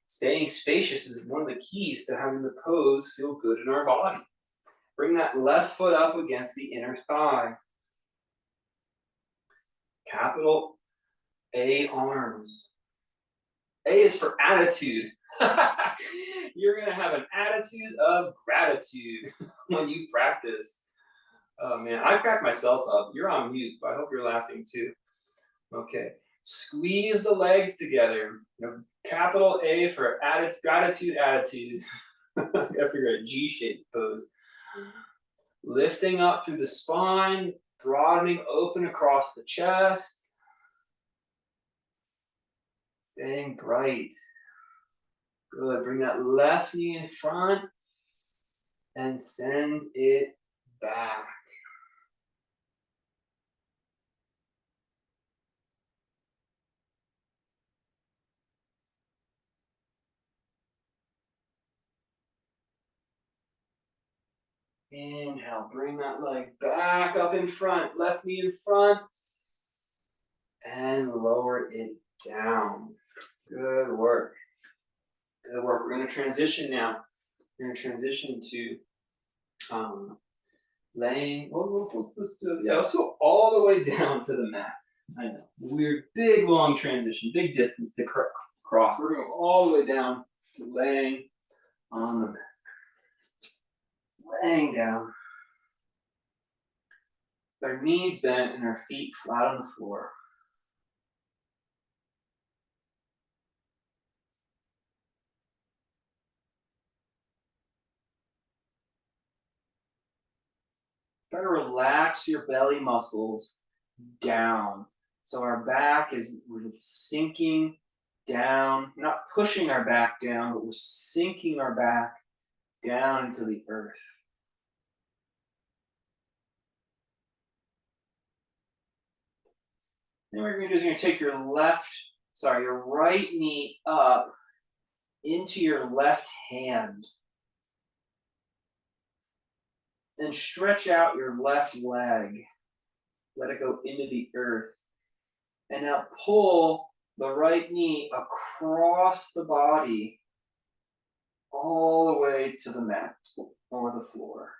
Staying spacious is one of the keys to having the pose feel good in our body. Bring that left foot up against the inner thigh. Capital A arms. A is for attitude. You're going to have an attitude of gratitude when you practice. Oh man, I crack myself up. You're on mute, but I hope you're laughing too. Okay. Squeeze the legs together. Capital A for gratitude attitude. I gotta figure out a G-shaped pose. Lifting up through the spine, broadening open across the chest. Staying bright. Good. Bring that left knee in front and send it back. Inhale, bring that leg back up in front, left knee in front, and lower it down. Good work. Good work. We're going to transition now. We're going to transition to laying. Well, let's do it. Yeah, let's go all the way down to the mat. I know. Weird, big, long transition, big distance to cross. We're going to go all the way down to laying on the mat. Laying down. Our knees bent and our feet flat on the floor. Try to relax your belly muscles down. So our back is sinking down. We're not pushing our back down, but we're sinking our back down into the earth. Then what you're going to do is you're going to take your right knee up into your left hand. Then stretch out your left leg. Let it go into the earth. And now pull the right knee across the body all the way to the mat or the floor.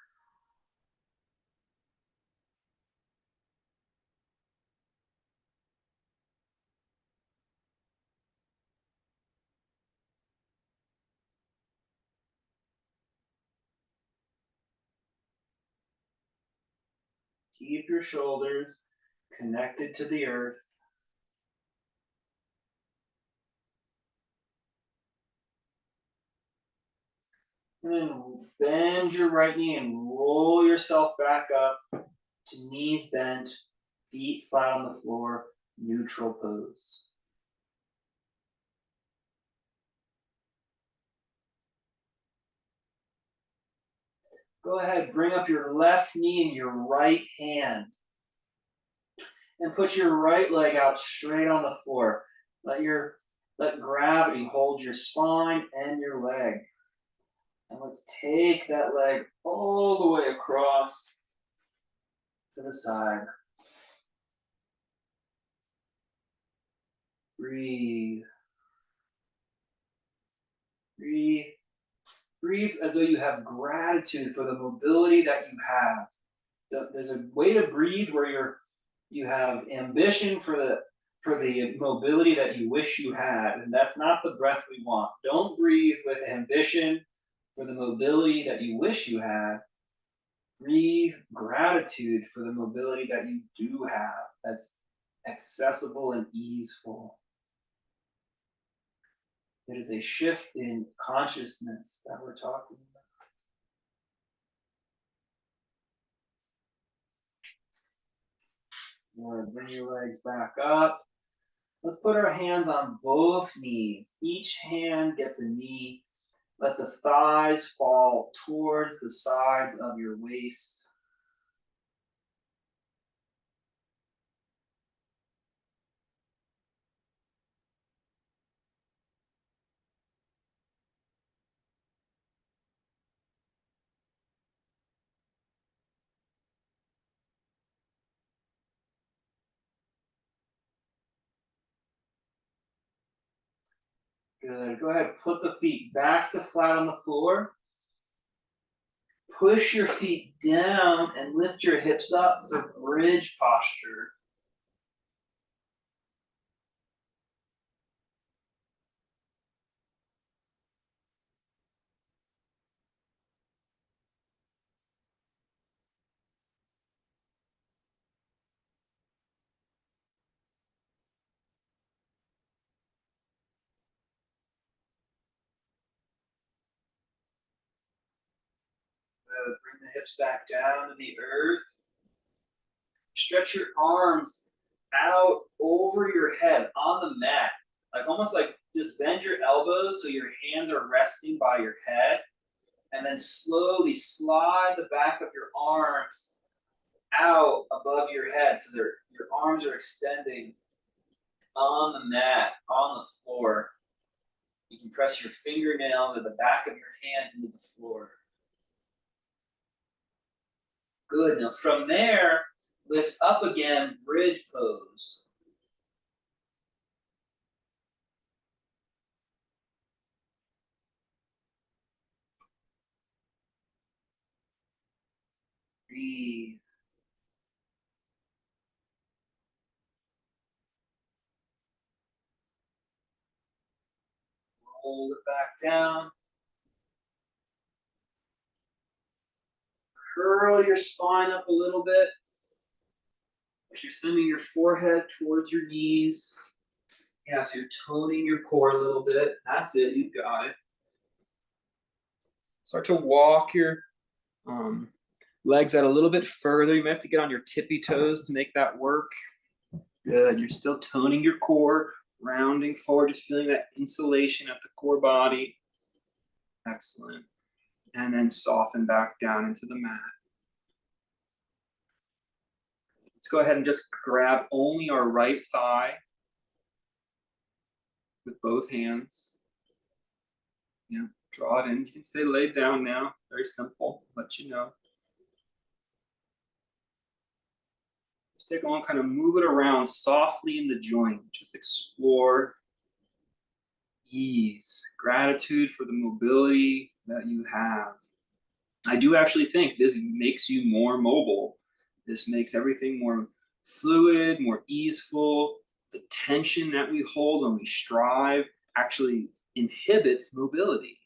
Keep your shoulders connected to the earth. And then bend your right knee and roll yourself back up to knees bent, feet flat on the floor, neutral pose. Go ahead, bring up your left knee in your right hand. And put your right leg out straight on the floor. Let gravity hold your spine and your leg. And let's take that leg all the way across to the side. Breathe. Breathe. Breathe as though you have gratitude for the mobility that you have. There's a way to breathe where you have ambition for the mobility that you wish you had, and that's not the breath we want. Don't breathe with ambition for the mobility that you wish you had. Breathe gratitude for the mobility that you do have, that's accessible and easeful. It is a shift in consciousness that we're talking about. Bring your legs back up. Let's put our hands on both knees. Each hand gets a knee. Let the thighs fall towards the sides of your waist. Good. Go ahead, put the feet back to flat on the floor. Push your feet down and lift your hips up for bridge posture. hips back down to the earth. Stretch your arms out over your head on the mat, like almost like just bend your elbows so your hands are resting by your head, and then slowly slide the back of your arms out above your head so your arms are extending on the mat, on the floor. You can press your fingernails or the back of your hand into the floor. Good. Now from there, lift up again, bridge pose. Breathe. Roll it back down. Curl your spine up a little bit. Like you're sending your forehead towards your knees. Yeah, so you're toning your core a little bit. That's it. You got it. Start to walk your um, legs out a little bit further. You might have to get on your tippy toes to make that work. Good. You're still toning your core, rounding forward, just feeling that insulation at the core body. Excellent. And then soften back down into the mat. Let's go ahead and just grab only our right thigh with both hands. Yeah, draw it in. You can stay laid down now. Very simple. Let you know. Just take on, kind of move it around softly in the joint. Just explore ease, gratitude for the mobility that you have. I do actually think this makes you more mobile. This makes everything more fluid, more easeful. The tension that we hold when we strive actually inhibits mobility.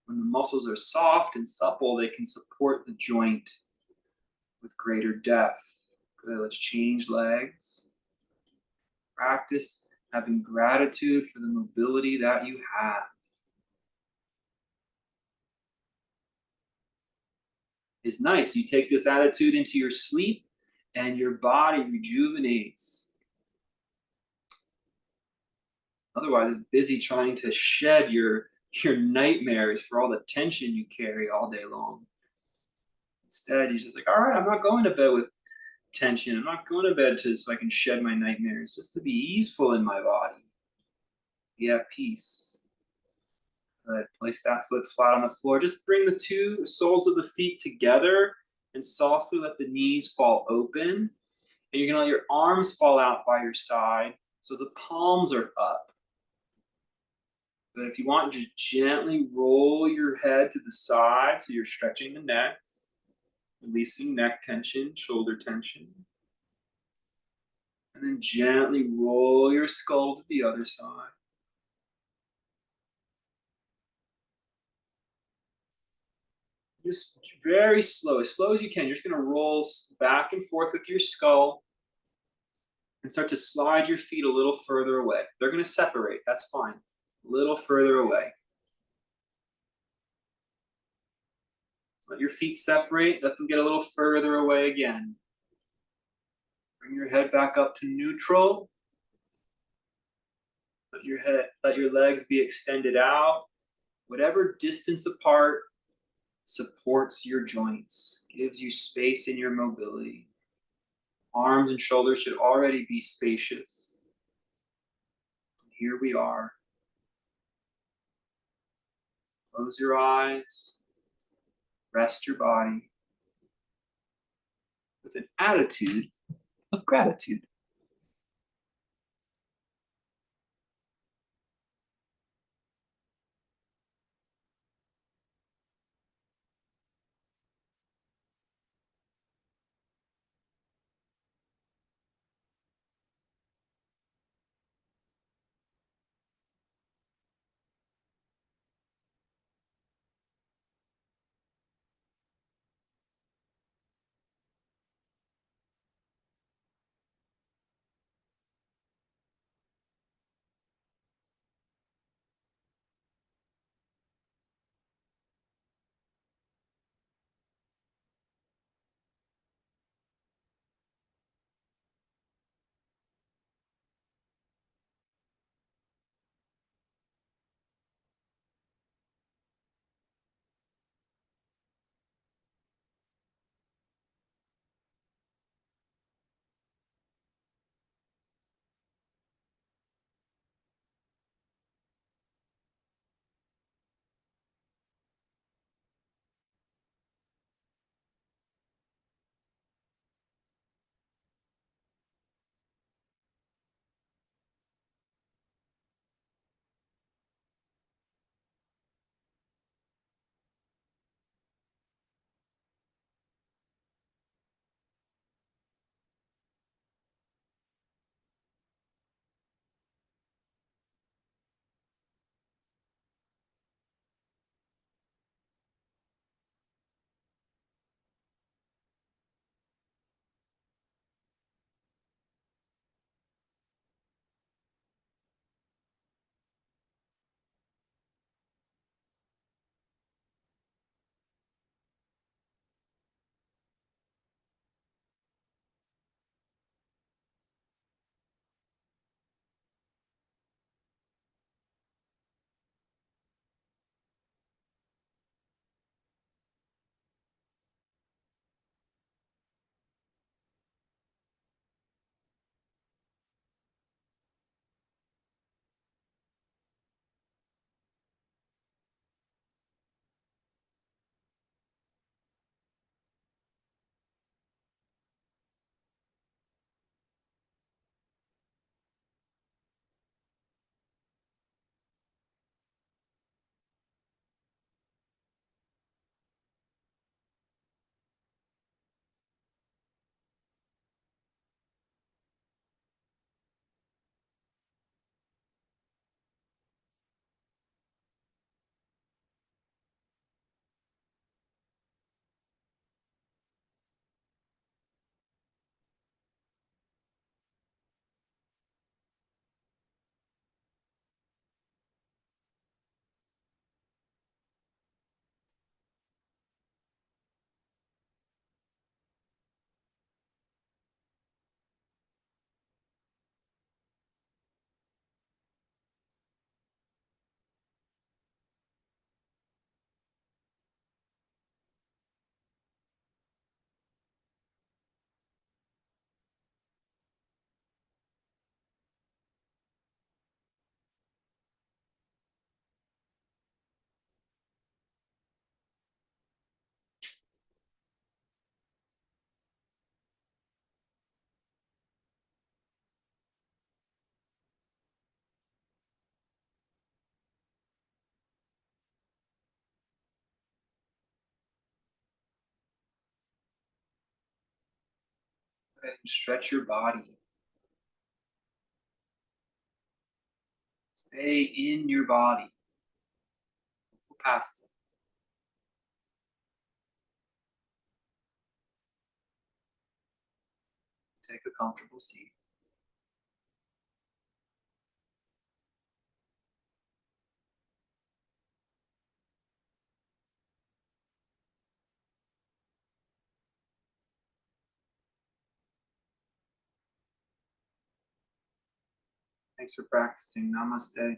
When the muscles are soft and supple, they can support the joint with greater depth. Good, let's change legs. Practice having gratitude for the mobility that you have. It's nice. You take this attitude into your sleep and your body rejuvenates. Otherwise, it's busy trying to shed your nightmares for all the tension you carry all day long. Instead, you're just like, all right, I'm not going to bed with tension. I'm not going to bed so I can shed my nightmares, just to be easeful in my body. Be at peace. Good. Place that foot flat on the floor. Just bring the two soles of the feet together and softly let the knees fall open. And you're going to let your arms fall out by your side so the palms are up. But if you want, just gently roll your head to the side so you're stretching the neck, releasing neck tension, shoulder tension. And then gently roll your skull to the other side. Just very slow as you can. You're just going to roll back and forth with your skull and start to slide your feet a little further away. They're going to separate. That's fine. A little further away. Let your feet separate. Let them get a little further away again. Bring your head back up to neutral. Let your legs be extended out. Whatever distance apart supports your joints, gives you space in your mobility. Arms and shoulders should already be spacious. Here we are. Close your eyes. Rest your body with an attitude of gratitude. And stretch your body. Stay in your body. Go past it. Take a comfortable seat. Thanks for practicing. Namaste.